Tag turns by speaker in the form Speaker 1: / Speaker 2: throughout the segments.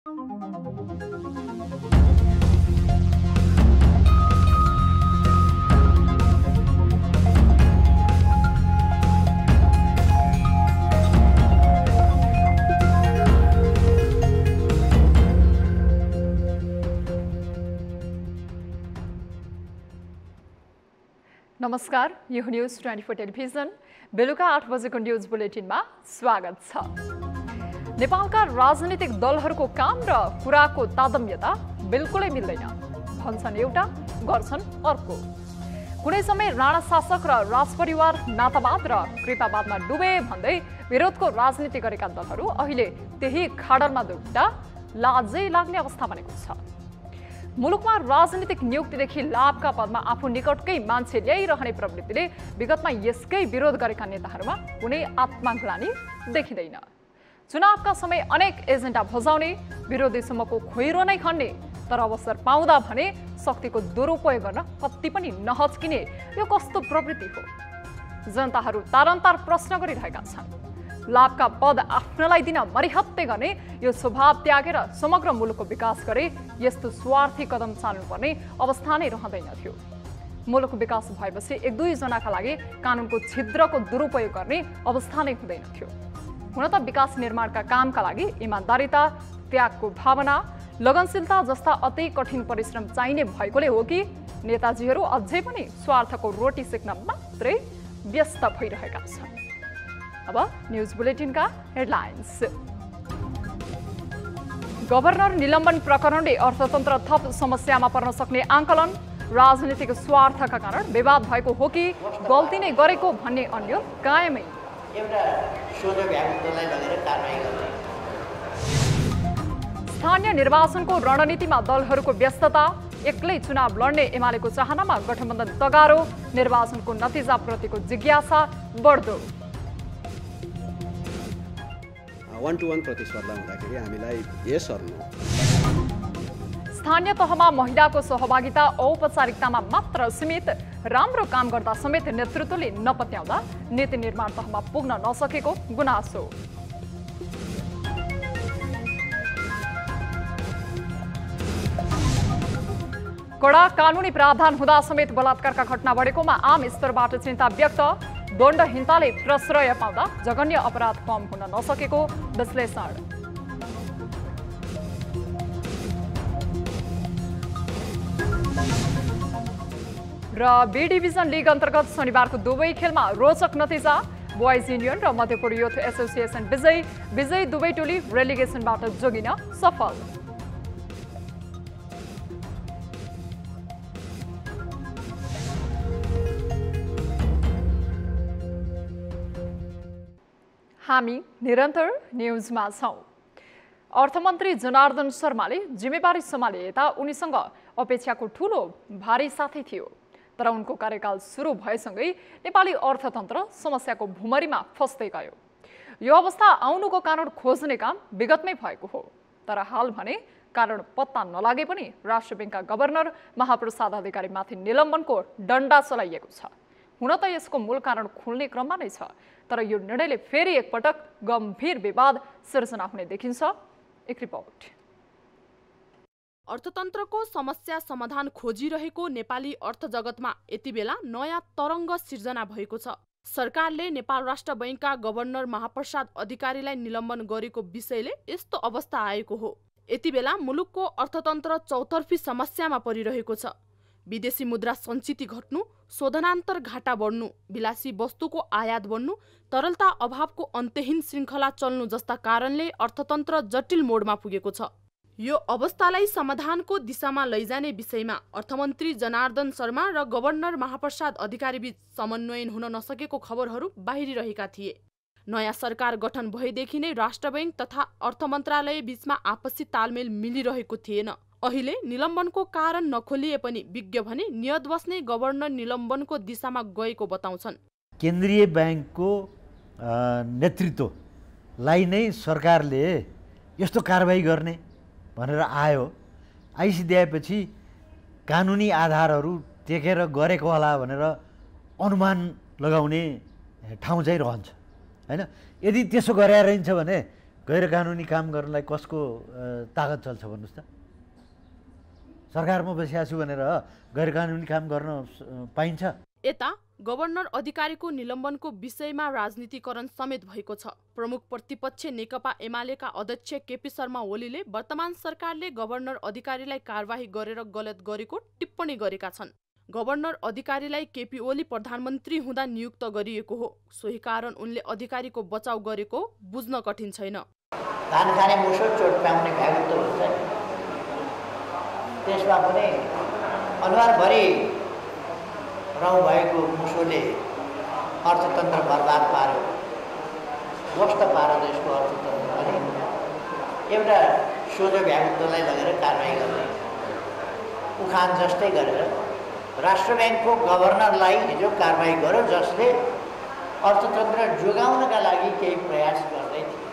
Speaker 1: नमस्कार, यो news 24 television बेलुका 8 बजेको न्यूज बुलेटिनमा स्वागत छ। नेपालका राजनीतिक दलहरूको काम र कुराको तादम्यता बिल्कुलै मिल्दैन। भन्छन् एउटा, गर्छन् अर्को। कुनै समय राणा शासक र राजपरिवार नातावाद र कृपावादमा डुबे भन्दै विरोधको राजनीति गरेका दलहरू अहिले त्यही खाडलमा डुब्दा लाजै लाग्ने अवस्था बनेको छ। मुलुकमा राजनीतिक नियुक्तिदेखि लाभका पदमा आफू निकटकै मान्छे ल्याइरहने प्रवृत्तिले विगतमा यसकै विरोध गरेका नेताहरूमा कुनै आत्मग्लानि देखिँदैन। चुनावका समय अनेक एजेन्डा भजाउने, विरोधीसम्मको खोइरो नै खन्ने, तर अवसर पाउँदा भने शक्तिको दुरुपयोग गर्न कति पनि नहच्किने यो कस्तो प्रवृत्ति हो? जनताहरू तारन्तार प्रश्न गरिरहेका छन्। लाभका पद आफ्नलाई दिन मरिहत्ते गर्ने यो स्वभाव त्यागेर समग्र मुलुकको विकास गरे यस्तो स्वार्थी कदम चाल्नुपर्ने अवस्था नै रहँदैन थियो। मुलुकको विकास भएपछि एक दुई जनाका लागि कानुनको छिद्रको दुरुपयोग गर्ने अवस्था नै हुँदैन थियो। हुन त विकास निर्माणका कामका लागि इमानदारिता, त्यागको भावना, लगनशीलता जस्ता अति कठिन परिश्रम चाहिने भएकोले हो कि नेताजीहरू अझै पनि स्वार्थको रोटी सेक्न मात्रै व्यस्त भइरहेका छन्। अब न्यूज बुलेटिनका हेडलाइन्स। गभर्नर निलम्बन प्रकरणले अर्थतन्त्र थप समस्यामा पर्न सक्ने आंकलन, राजनीतिक स्वार्थका कारण विवाद भएको हो कि गल्ती नै गरेको भन्ने अन्य कायमै। स्थानीय निर्वाचनको रणनीतिमा दलहरूको व्यस्तता, एक्लै चुनाव लड्ने एमालेको चाहनामा गठबन्धन तगारो, निर्वाचनको नतिजाप्रतिको जिज्ञासा बढ्दो।
Speaker 2: 1-to-1 प्रतिस्पर्धा हुँदाखेरि हामीलाई यस अर नो।
Speaker 1: स्थानीय तहमा महिलाको सहभागिता औपचारिकतामा मात्र सीमित, राम्रो काम गर्दा समेत नेतृत्वले नपत्याउँदा नीति निर्माण तहमा पुग्न नसकेको गुनासो। कडा कानुनी प्रावधान हुँदा समेत बलात्कारका घटना बढेकोमा आम स्तरबाट चिन्ता व्यक्त, दण्डहीनताले प्रश्रय पाउँदा जघन्य अपराध कम हुन नसकेको विश्लेषण। र बी डिभिजन लिग अन्तर्गत शनिबारको दुवै खेलमा रोचक नतिजा, बोइज युनियन र मध्यपुर युथ एसोसिएसन विजयी दुवै टोली रेलिगेसनबाट जोगिन सफल। हामी निरन्तर न्यूजमा छौं। अर्थमन्त्री जनार्दन शर्माले जिम्मेवारी सम्हाले यता उनीसँग अपेक्षाको ठूलो भारी साथै थियो, तर उनको कार्यकाल सुरु भएसँगै नेपाली अर्थतन्त्र समस्याको भुमरीमा फस्दै गयो। यो अवस्था आउनुको कारण खोज्ने काम विगतमै भएको हो, तर हाल भने कारण पत्ता नलागे पनि राष्ट्र बैंकका गभर्नर महाप्रसाद अधिकारीमाथि निलम्बनको डण्डा चलाइएको छ। हुन त यसको मूल कारण खुल्ने क्रममा नै छ, तर यो निर्णयले फेरि एकपटक गम्भीर विवाद सिर्जना हुने देखिन्छ। एक रिपोर्ट।
Speaker 3: अर्थतन्त्रको समस्या समाधान खोजिरहेको नेपाली अर्थजगतमा यति बेला नयाँ तरङ्ग सिर्जना भएको छ। सरकारले नेपाल राष्ट्र बैंकका गभर्नर महाप्रसाद अधिकारीलाई निलम्बन गरेको विषयले यस्तो अवस्था आएको हो। यति बेला मुलुकको अर्थतन्त्र चौतर्फी समस्यामा परिरहेको छ। विदेशी मुद्रा सञ्चिति घट्नु, शोधनान्तर घाटा बढ्नु, विलासी वस्तुको आयात बढ्नु, तरलता अभावको अन्त्यहीन श्रृङ्खला चल्नु जस्ता कारणले अर्थतन्त्र जटिल मोडमा पुगेको छ। यो अवस्थालाई समाधानको दिशामा लैजाने विषयमा अर्थमन्त्री जनार्दन शर्मा र गभर्नर महाप्रसाद अधिकारीबीच समन्वयन हुन नसकेको खबरहरू बाहिरिरहेका थिए। नयाँ सरकार गठन भएदेखि नै राष्ट्र बैंक तथा अर्थ मन्त्रालय बीचमा आपसी तालमेल मिलिरहेको थिएन। अहिले निलम्बनको कारण नखोलिए पनि विज्ञ भने नियत बस्ने गभर्नर निलम्बनको दिशामा गएको बताउँछन्।
Speaker 4: केन्द्रीय बैंकको नेतृत्वलाई नै सरकारले यस्तो कारबाही गर्ने भनेर आयो, आइसिदिएपछि कानुनी आधारहरू टेकेर गरेको होला भनेर अनुमान लगाउने ठाउँ चाहिँ रहन्छ हैन। यदि त्यसो गरे रहन्छ भने गैर कानुनी काम गर्नलाई कसको तागत चल्छ भन्नुहोस् त? सरकारमा बसिया छु भनेर गैर कानुनी काम गर्न पाइन्छ?
Speaker 3: यता गभर्नर अधिकारीको निलम्बनको विषयमा राजनीतिकरण समेत भएको छ। प्रमुख प्रतिपक्ष नेकपा एमालेका अध्यक्ष केपी शर्मा ओलीले वर्तमान सरकारले गभर्नर अधिकारीलाई कारबाही गरेर गलत गरेको टिप्पणी गरेका छन्। गभर्नर अधिकारीलाई केपी ओली प्रधानमन्त्री हुँदा नियुक्त गरिएको हो, सोही कारण उनले अधिकारीको बचाउ गरेको बुझ्न कठिन छैन।
Speaker 5: धान खाने मुसो चोट पाउने भ्यागुत हुन्छ नि, त्यसमा पनि अनुहारभरि रौँ भएको मुसोले अर्थतन्त्र बर्बाद पार्यो, ध्वस्त पार्यो देशको अर्थतन्त्र। अनि एउटा सोझो भ्यागुतलाई लगेर कारबाही गर्ने उखान जस्तै गरेर राष्ट्र ब्याङ्कको गभर्नरलाई हिजो कारबाही गर्यो, जसले अर्थतन्त्र जोगाउनका लागि केही प्रयास गर्दै थिए।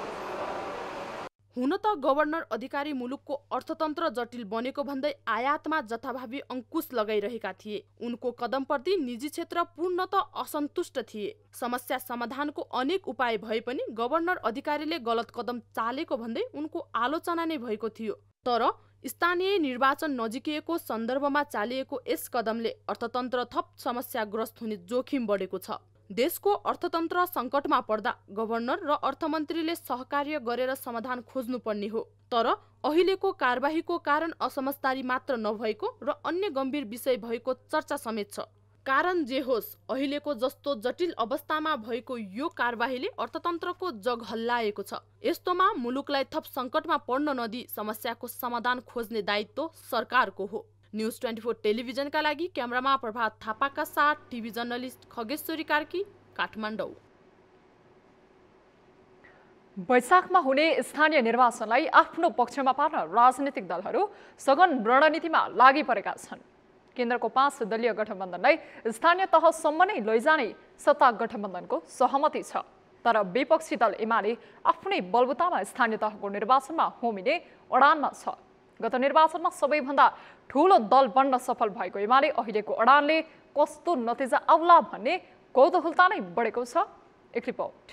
Speaker 3: हुन त गभर्नर अधिकारी मुलुकको अर्थतन्त्र जटिल बनेको भन्दै आयातमा जथाभावी अंकुश लगाइरहेका थिए। उनको कदमप्रति निजी क्षेत्र पूर्णतः असन्तुष्ट थिए। समस्या समाधानको अनेक उपाय भए पनि गभर्नर अधिकारीले गलत कदम चालेको भन्दै उनको आलोचना नै भएको थियो। तर स्थानीय निर्वाचन नजिकिएको सन्दर्भमा चालिएको यस कदमले अर्थतन्त्र थप समस्याग्रस्त हुने जोखिम बढेको छ। देशको अर्थतन्त्र सङ्कटमा पर्दा गभर्नर र अर्थमन्त्रीले सहकार्य गरेर समाधान खोज्नुपर्ने हो। तर अहिलेको कारबाहीको कारण असमझदारी मात्र नभएको र अन्य गम्भीर विषय भएको चर्चा समेत छ। कारण जे होस्, अहिलेको जस्तो जटिल अवस्थामा भएको यो कारबाहीले अर्थतन्त्रको जग हल्लाएको छ। यस्तोमा मुलुकलाई थप सङ्कटमा पर्न नदिई समस्याको समाधान खोज्ने दायित्व सरकारको हो। न्यूज 24 टेलिभिजनका लागि क्यामेरामा प्रभात थापाका साथ टिभी जर्नलिस्ट खगेश्वरी कार्की, काठमाडौँ।
Speaker 1: वैशाखमा हुने स्थानीय निर्वाचनलाई आफ्नो पक्षमा पार्न राजनीतिक दलहरू सघन रणनीतिमा लागि परेका छन्। केन्द्रको 5 दलीय गठबन्धनलाई स्थानीय तहसम्म नै लैजाने सत्ता गठबन्धनको सहमति छ। तर विपक्षी दल एमाले आफ्नै बलबुतामा स्थानीय तहको निर्वाचनमा होमिने अडानमा छ। गत निर्वाचनमा सबैभन्दा ठूलो दल बन्न सफल भएको एमाले अहिलेको अडानले कस्तो नतिजा आउला भन्ने कौतूहलता नै बढेको छ। एक रिपोर्ट।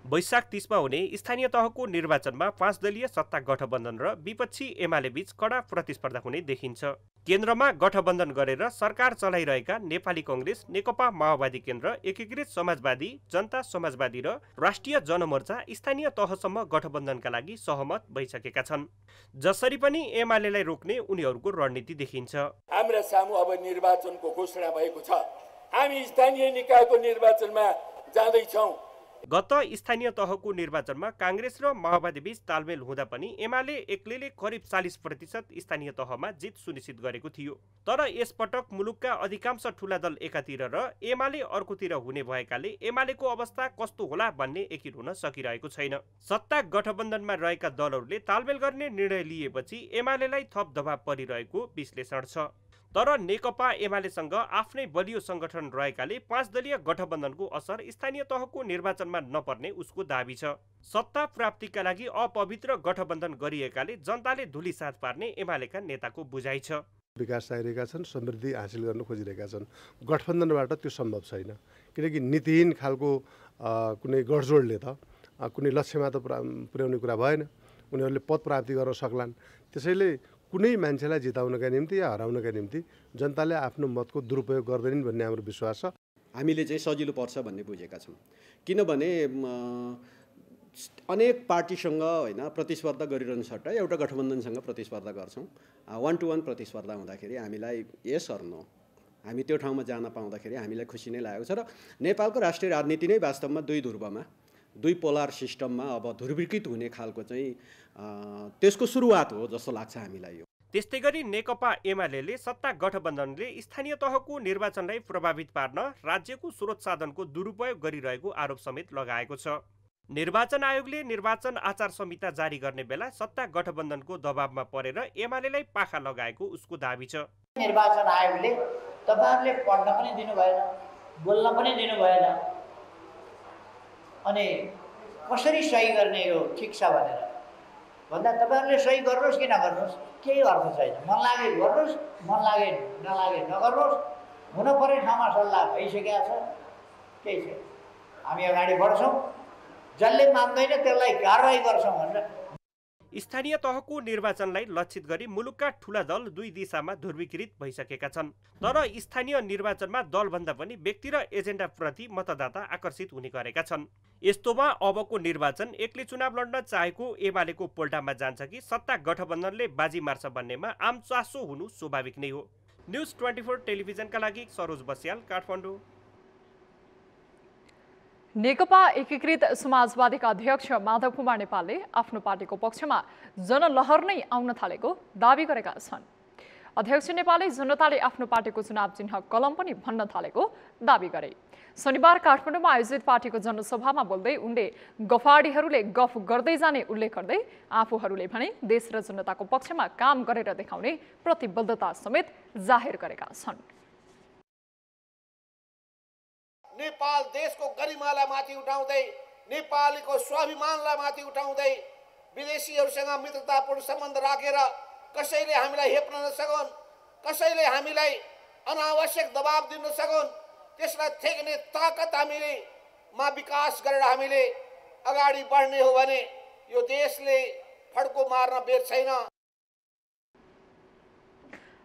Speaker 6: वैशाख 30 मा हुने स्थानीय तहको निर्वाचनमा 5 दलीय सत्ता गठबन्धन र विपक्षी एमाले बीच कडा प्रतिस्पर्धा हुने देखिन्छ। केन्द्रमा गठबन्धन गरेर सरकार चलाइरहेका नेपाली कांग्रेस, नेकपा माओवादी केन्द्र, एकीकृत समाजवादी, जनता समाजवादी र राष्ट्रिय जनमोर्चा स्थानीय तहसम्म गठबन्धनका लागि सहमत भइसकेका छन्। जसरी पनि एमालेलाई रोक्ने उनीहरूको रणनीति देखिन्छ।
Speaker 7: हाम्रा सामु अब निर्वाचनको घोषणा भएको छ। हामी स्थानीय निकायको निर्वाचनमा जाँदैछौँ।
Speaker 6: गत स्थानीय तहको निर्वाचनमा कांग्रेस र माओवादी बीच तालमेल हुँदा पनि एमाले एक्लैले करिब 40% स्थानीय तहमा जित सुनिश्चित गरेको थियो। तर यसपटक मुलुकका अधिकांश ठूला दल एकातिर र एमाले अर्कोतिर हुने भएकाले एमालेको अवस्था कस्तो होला भन्ने यकिन हुन सकिरहेको छैन। सत्ता गठबन्धनमा रहेका दलहरूले तालमेल गर्ने निर्णय लिएपछि एमालेलाई थप दबाव परिरहेको विश्लेषण छ। तर नेकपा एमालेसँग आफ्नै बलियो संगठन रहेकाले 5 दलीय गठबन्धनको असर स्थानीय तहको निर्वाचनमा नपर्ने उसको दाबी छ। सत्ता प्राप्तिका लागि अपवित्र गठबन्धन गरिएकाले जनताले धुलीसाथ पार्ने एमालेका नेताको बुझाइ छ।
Speaker 8: विकास चाहिरहेका छन्, समृद्धि हासिल गर्न खोजिरहेका छन्। गठबन्धनबाट त्यो सम्भव छैन, किनकि नीतिहीन खालको कुनै गठजोडले त कुनै लक्ष्यमा त पुर्याउने कुरा भएन। उनीहरूले पद प्राप्ति गर्न सक्लान्। त्यसैले कुनै मान्छेलाई जिताउनका निम्ति या हराउनका निम्ति जनताले आफ्नो मतको दुरुपयोग गर्दैनन् भन्ने हाम्रो विश्वास छ।
Speaker 2: हामीले चाहिँ सजिलो पर्छ भन्ने बुझेका छौँ। किनभने अनेक पार्टीसँग होइन प्रतिस्पर्धा गरिरहनु सट्टा एउटा गठबन्धनसँग प्रतिस्पर्धा गर्छौँ। 1-to-1 प्रतिस्पर्धा हुँदाखेरि हामीलाई यस अर नो, हामी त्यो ठाउँमा जान पाउँदाखेरि हामीलाई खुसी नै लागेको छ। र नेपालको राष्ट्रिय राजनीति नै वास्तवमा दुई ध्रुवमा, दुई पोलार सिस्टममा अब ध्रुवीकृत हुने खालको चाहिँ त्यसको सुरुवात हो जस्तो लाग्छ हामीलाई। यो
Speaker 6: त्यस्तै गरी नेकपा एमालेले सत्ता गठबन्धनले स्थानीय तहको निर्वाचनलाई प्रभावित पार्न राज्यको स्रोत साधनको दुरुपयोग गरिरहेको आरोप समेत लगाएको छ। निर्वाचन आयोगले निर्वाचन आचार संहिता जारी गर्ने बेला सत्ता गठबन्धनको दबावमा परेर एमालेलाई पाखा लगाएको उसको दाबी छ।
Speaker 5: निर्वाचन आयोगले तपाईहरुले पढ्न पनि दिनु भएन, बोल्न पनि दिनु भएन, अनि कसरी सही गर्ने हो ठिक छ भनेर भन्दा तपाईहरुले सही गर्नुस् कि नगर्नुस् केही अर्थ छैन। मन लागे गर्नुस्, मन लागे नलागे नगर्नुस्। हुन पर्ने ठाउँमा सल्लाह भइसकेको छ, केही छैन। हामी अगाडि बढ्छौँ। जसले मान्दैन त्यसलाई कारवाही गर्छौँ भनेर।
Speaker 6: स्थानीय तहको निर्वाचनलाई लक्षित गरी मुलुकका ठूला दल दुई दिशामा ध्रुवीकृत भइसकेका छन्। तर स्थानीय निर्वाचनमा दलभन्दा पनि व्यक्ति र एजेन्डाप्रति मतदाता आकर्षित हुने गरेका छन्। यस्तोमा अबको निर्वाचन एकले चुनाव लड्न चाहेको एमालेको पोल्टामा जान्छ कि सत्ता गठबन्धनले बाजी मार्छ भन्नेमा आम चासो हुनु स्वाभाविक नै हो। न्युज 24 टेलिभिजनका लागि सरोज बस्याल, काठमाडौँ।
Speaker 1: नेकपा एकीकृत समाजवादीका अध्यक्ष माधव कुमार नेपालले आफ्नो पार्टीको पक्षमा जनलहर नै आउन थालेको दावी गरेका छन्। अध्यक्ष नेपालले जनताले आफ्नो पार्टीको चुनाव चिन्ह कलम पनि भन्न थालेको दावी गरे। शनिबार काठमाडौँमा आयोजित पार्टीको जनसभामा बोल्दै उनले गफाडीहरूले गफ गर्दै जाने उल्लेख गर्दै आफूहरूले भने देश र जनताको पक्षमा काम गरेर देखाउने प्रतिबद्धता समेत जाहेर गरेका छन्।
Speaker 9: नेपाल देशको गरिमालाई माथि उठाउँदै, नेपालीको स्वाभिमानलाई माथि उठाउँदै, विदेशीहरूसँग मित्रतापूर्ण सम्बन्ध राखेर कसैले हामीलाई हेप्न नसकुन्, कसैले हामीलाई अनावश्यक दबाब दिन नसकुन्, त्यसलाई थेक्ने ताकत हामीमा विकास गरेर हामीले अगाडि बढ्ने हो भने यो देशले फड्को मार्न बेर छैन।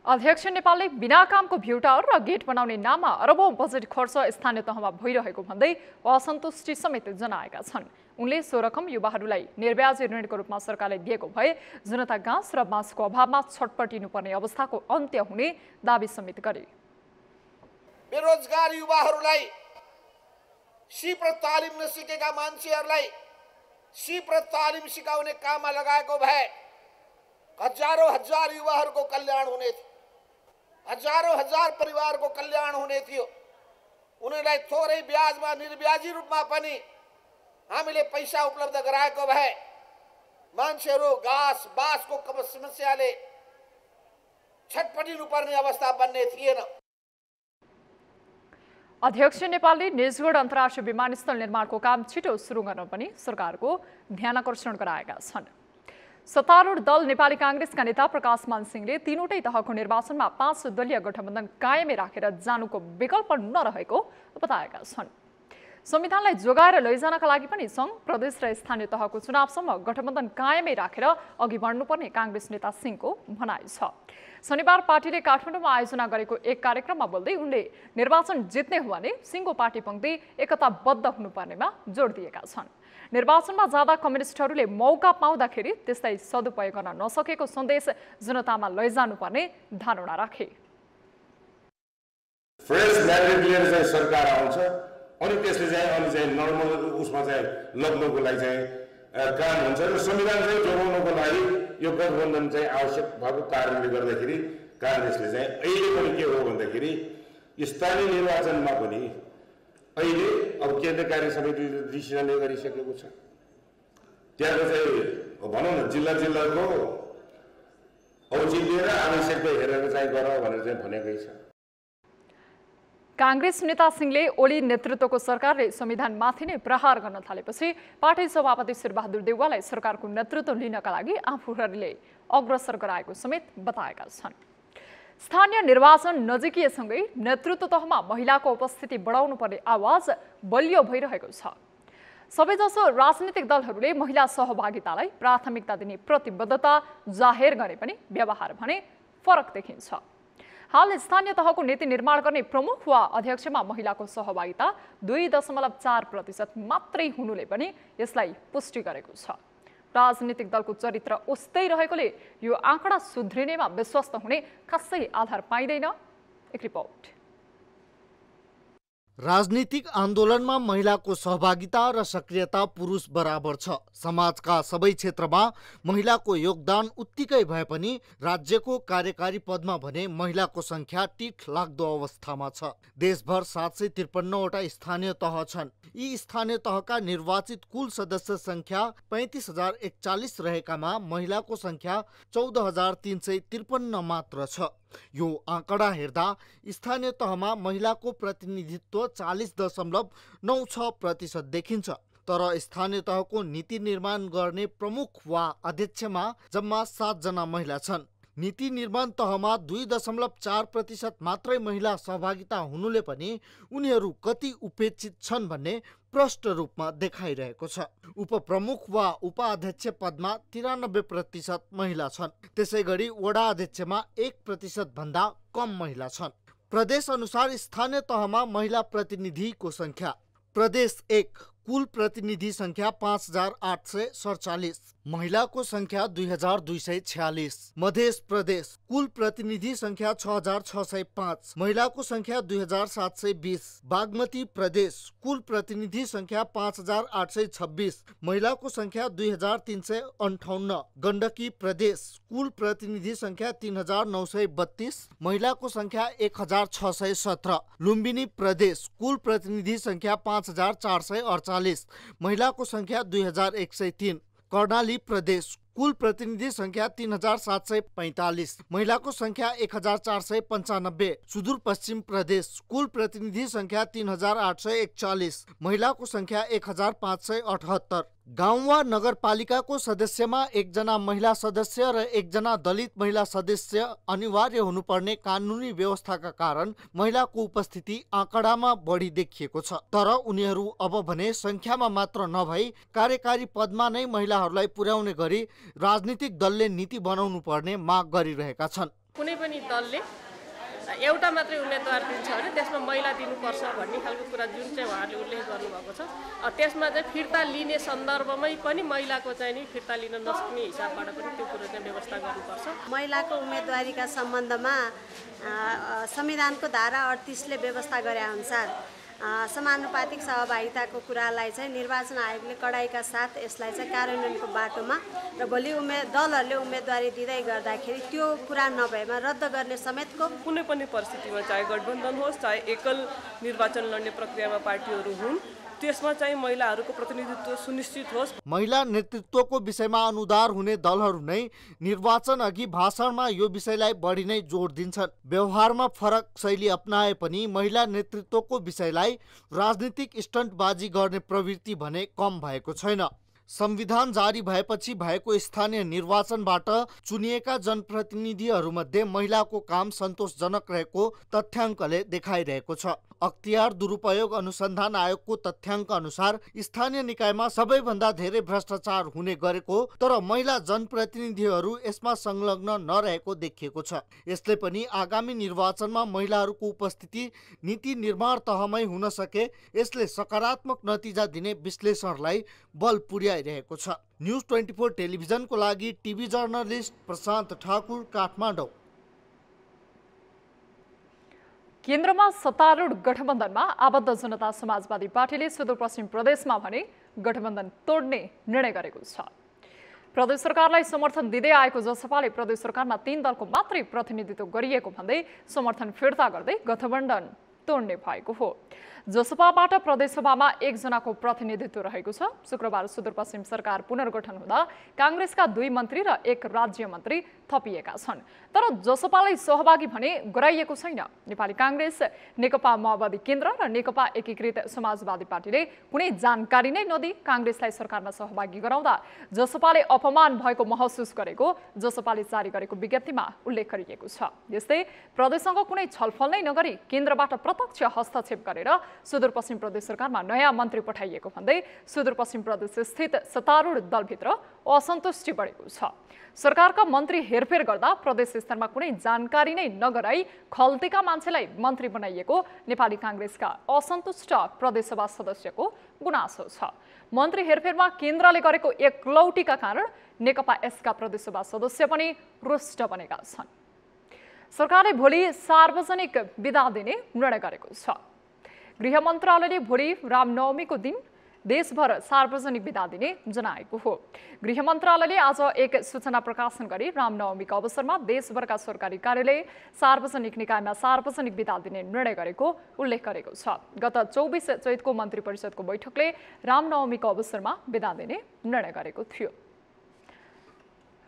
Speaker 1: अध्यक्ष नेपालले बिना कामको भ्यू टावर र गेट बनाउने नाममा अरबौं बजेट खर्च स्थानीय तहमा भइरहेको भन्दै असन्तुष्टि समेत जनाएका छन्। उनले सो रकम युवाहरूलाई निर्ब्याजी ऋणको रूपमा सरकारले दिएको भए जनता घाँस र बाँसको अभावमा छटपटिनुपर्ने अवस्थाको अन्त्य हुने दावी समेत गरे।
Speaker 9: बेरोजगार युवाहरूलाई सिप र तालिम नसिकेका मान्छेहरूलाई सिप र तालिम सिकाउने काममा लगाएको भए हजारौं हजार युवाहरूको कल्याण हुने थियो, हजारौं हजार परिवारको कल्याण हुने थियो। उनीहरूलाई थोरै ब्याजमा निर्ब्याजी रूपमा पनि हामीले पैसा उपलब्ध गराएको भए मान्छेहरू घाँस बाँसको समस्याले छटपटिनुपर्ने अवस्था बन्ने थिएन।
Speaker 1: अध्यक्ष नेपालले निजगढ अन्तर्राष्ट्रिय विमानस्थल निर्माणको काम छिटो सुरु गर्न पनि सरकारको ध्यानकर्षण गराएका छन्। सत्तारूढ दल नेपाली कांग्रेसका नेता प्रकाशमान सिंहले तीनवटै तहको निर्वाचनमा 5 दलीय गठबन्धन कायमै राखेर जानुको विकल्प नरहेको बताएका छन्। संविधानलाई जोगाएर लैजानका लागि पनि सङ्घ, प्रदेश र स्थानीय तहको चुनावसम्म गठबन्धन कायमै राखेर अघि बढ्नुपर्ने कांग्रेस नेता सिंहको भनाइ छ। शनिबार पार्टीले काठमाडौँमा आयोजना गरेको एक कार्यक्रममा बोल्दै उनले निर्वाचन जित्ने हो भने सिंहको पार्टी पंक्ति एकताबद्ध हुनुपर्नेमा जोड दिएका छन्। निर्वाचनमा जाँदा कम्युनिस्टहरूले मौका पाउँदाखेरि त्यसलाई सदुपयोग गर्न नसकेको सन्देश जनतामा लैजानुपर्ने धारणा राखे।
Speaker 10: फ्रेस न्यारेटिभ लिएर चाहिँ सरकार आउँछ अनि त्यसले चाहिँ नर्मल उसमा चाहिँ लग्नको लागि चाहिँ काम हुन्छ र संविधान चाहिँ जोगाउनको लागि यो गठबन्धन चाहिँ आवश्यक भएको कारणले गर्दाखेरि कांग्रेसले चाहिँ अहिले पनि के हो भन्दाखेरि स्थानीय निर्वाचनमा पनि अहिले अब केन्द्रीय कार्य समितिले डिसिजन गरिसकेको छ। त्यहाँको चाहिँ भनौँ न जिल्लाको औचित्य र आवश्यकता हेरेर चाहिँ गर भनेर चाहिँ भनेकै छ।
Speaker 1: कांग्रेस नेता सिंहले ओली नेतृत्वको सरकारले संविधानमाथि नै प्रहार गर्न थालेपछि पार्टी सभापति शेरबहादुर देउवालाई सरकारको नेतृत्व लिनका लागि आफूहरूले अग्रसर गराएको समेत बताएका छन्। स्थानीय निर्वाचन नजिकिएसँगै नेतृत्व तहमा महिलाको उपस्थिति बढाउनु पर्ने आवाज बलियो भइरहेको छ। सबैजसो राजनीतिक दलहरूले महिला सहभागितालाई प्राथमिकता दिने प्रतिबद्धता जाहेर गरे पनि व्यवहार भने फरक देखिन्छ। हाल स्थानीय तहको नीति निर्माण गर्ने प्रमुख वा अध्यक्षमा महिलाको सहभागिता 2.4% मात्रै हुनुले पनि यसलाई पुष्टि गरेको छ। राजनीतिक दलको चरित्र उस्तै रहेकोले यो आँकडा सुध्रिनेमा विश्वस्त हुने खासै आधार पाइँदैन। एक रिपोर्ट।
Speaker 11: राजनीतिक आन्दोलनमा महिलाको सहभागिता र सक्रियता पुरुष बराबर छ। समाजका सबै क्षेत्रमा महिलाको योगदान उत्तिकै भए पनि राज्यको कार्यकारी पदमा भने महिलाको संख्या टिठ लाग्दो अवस्थामा छ। देशभर 753 वटा स्थानीय तह छन्। यी स्थानीय तहका निर्वाचित कुल सदस्य संख्या 35,041 रहेकामा महिलाको संख्या 14,353 मात्र छ। यो आँकडा हेर्दा स्थानीय तहमा महिलाको प्रतिनिधित्व 40.96% देखिन्छ। तर स्थानीय तहको नीति निर्माण गर्ने प्रमुख वा अध्यक्षमा जम्मा 7 जना महिला छन्। नीति निर्माण तहमा 2.4% मात्रै महिला सहभागिता हुनुले पनि उनीहरू कति उपेक्षित छन् भन्ने प्रष्ट रूपमा देखाइरहेको छ। उपप्रमुख वा उपाध्यक्ष पदमा 93% महिला छन्। त्यसैगरी वडा अध्यक्षमा 1% भन्दा कम महिला छन्। प्रदेश अनुसार स्थानीय तहमा महिला प्रतिनिधिको संख्या: प्रदेश 1 कुल प्रतिनिधि संख्या 5847, महिलाको संख्या 2246। मध्य प्रदेश कुल प्रतिनिधि संख्या 6605, महिलाको संख्या 2720। बागमती प्रदेश कुल प्रतिनिधि संख्या 5826, महिलाको संख्या 2358। गण्डकी प्रदेश कुल प्रतिनिधि संख्या 3932, महिलाको संख्या 1617। लुम्बिनी प्रदेश कुल प्रतिनिधि संख्या 5448, महिलाको संख्या 2103। कर्णाली प्रदेश कुल प्रतिनिधि संख्या 3745, महिलाको संख्या 1495। सुदूरपश्चिम प्रदेश कुल प्रतिनिधि संख्या 3841, महिलाको संख्या 1578। गाउँ वा नगरपालिकाको सदस्यमा 1 जना महिला सदस्य र 1 जना दलित महिला सदस्य अनिवार्य हुनुपर्ने कानुनी व्यवस्थाका कारण महिलाको उपस्थिति आँकडामा बढी देखिएको छ। तर उनीहरू अब भने संख्यामा मात्र नभई कार्यकारी पदमा नै महिलाहरूलाई पुर्याउने गरी राजनीतिक दलले नीति बनाउनु पर्ने माग गरिरहेका छन्।
Speaker 12: कुनै पनि दलले एउटा मात्रै उम्मेदवार दिन्छ भने त्यसमा महिला दिनुपर्छ भन्ने खालको कुरा जुन चाहिँ उहाँहरूले उल्लेख गर्नुभएको छ, त्यसमा चाहिँ फिर्ता लिने सन्दर्भमै पनि महिलाको चाहिँ नि फिर्ता लिन नसक्ने हिसाबबाट पनि त्यो कुरो चाहिँ व्यवस्था गर्नुपर्छ।
Speaker 13: महिलाको उम्मेदवारीका सम्बन्धमा संविधानको धारा 38 ले व्यवस्था गरे अनुसार समानुपातिक सहभागिताको कुरालाई चाहिँ निर्वाचन आयोगले कडाइका साथ यसलाई चाहिँ कार्यान्वयनको बाटोमा र भोलि दलहरूले उम्मेदवारी दिँदै गर्दाखेरि त्यो कुरा नभएमा रद्द गर्ने समेतको
Speaker 12: कुनै पनि परिस्थितिमा चाहे गठबन्धन होस् चाहे एकल निर्वाचन लड्ने प्रक्रियामा पार्टीहरू हुन्, त्यसमा चाहिँ महिलाहरूको प्रतिनिधित्व सुनिश्चित होस्।
Speaker 11: महिला नेतृत्वको विषयमा अनुदार हुने दलहरू नै निर्वाचन अघि भाषणमा यो विषयलाई बढी नै जोड दिन्छन्। व्यवहारमा फरक शैली अपनाए पनि महिला नेतृत्वको विषयलाई राजनीतिक स्टन्टबाजी गर्ने प्रवृत्ति भने कम भएको छैन। संविधान जारी भएपछि भएको स्थानीय निर्वाचनबाट चुनिएका जनप्रतिनिधिहरूमध्ये महिलाको काम सन्तोषजनक रहेको तथ्याङ्कले देखाइरहेको छ। अख्तियार दुरुपयोग अनुसन्धान आयोगको तथ्याङ्क अनुसार स्थानीय निकायमा सबैभन्दा धेरै भ्रष्टाचार हुने गरेको, तर महिला जनप्रतिनिधिहरू यसमा संलग्न नरहेको देखिएको छ। यसले पनि आगामी निर्वाचनमा महिलाहरूको उपस्थिति नीति निर्माण तहमै हुन सके यसले सकारात्मक नतिजा दिने विश्लेषणलाई बल पुर्याइरहेको छ। न्युज 24 टेलिभिजनको लागि टिभी जर्नलिस्ट प्रशान्त ठाकुर, काठमाडौँ।
Speaker 1: केन्द्रमा सत्तारूढ गठबन्धनमा आबद्ध जनता समाजवादी पार्टीले सुदूरपश्चिम प्रदेशमा भने गठबन्धन तोड्ने निर्णय गरेको छ। प्रदेश सरकारलाई समर्थन दिँदै आएको जसपाले प्रदेश सरकारमा 3 दलको मात्रै प्रतिनिधित्व गरिएको भन्दै समर्थन फिर्ता गर्दै गठबन्धन तोड्ने भएको हो। जसपाबाट प्रदेशसभामा 1 जनाको प्रतिनिधित्व रहेको छ। शुक्रबार सुदूरपश्चिम सरकार पुनर्गठन हुँदा काङ्ग्रेसका 2 मन्त्री र 1 राज्य मन्त्री थपिएका छन्। तर जसपालाई सहभागी भने गराइएको छैन। नेपाली काङ्ग्रेस, नेकपा माओवादी केन्द्र र नेकपा एकीकृत समाजवादी पार्टीले कुनै जानकारी नै नदिई काङ्ग्रेसलाई सरकारमा सहभागी गराउँदा जसपाले अपमान भएको महसुस गरेको जसपाले जारी गरेको विज्ञप्तिमा उल्लेख गरिएको छ। यस्तै प्रदेशसँग कुनै छलफल नै नगरी केन्द्रबाट प्रत्यक्ष हस्तक्षेप गरेर सुदूरपश्चिम प्रदेश सरकारमा नयाँ मन्त्री पठाइएको भन्दै सुदूरपश्चिम प्रदेश स्थित सत्तारूढ दलभित्र असन्तुष्टि बढेको छ। सरकारका मन्त्री हेरफेर गर्दा प्रदेश स्तरमा कुनै जानकारी नै नगराई खल्तीका मान्छेलाई मन्त्री बनाइएको नेपाली काङ्ग्रेसका असन्तुष्ट प्रदेशसभा सदस्यको गुनासो छ। मन्त्री हेरफेरमा केन्द्रले गरेको एकलौटीका कारण नेकपा यसका प्रदेशसभा सदस्य पनि रुष्ट बनेका छन्। सरकारले भोलि सार्वजनिक बिदा दिने निर्णय गरेको छ। गृह मन्त्रालयले भोलि रामनवमीको दिन देशभर सार्वजनिक बिदा दिने जनाएको हो। गृह मन्त्रालयले आज एक सूचना प्रकाशन गरी रामनवमीको अवसरमा देशभरका सरकारी कार्यालय, सार्वजनिक निकायमा सार्वजनिक बिदा दिने निर्णय गरेको उल्लेख गरेको छ। गत 24 चैतको मन्त्री परिषदको बैठकले रामनवमीको अवसरमा बिदा दिने निर्णय गरेको थियो।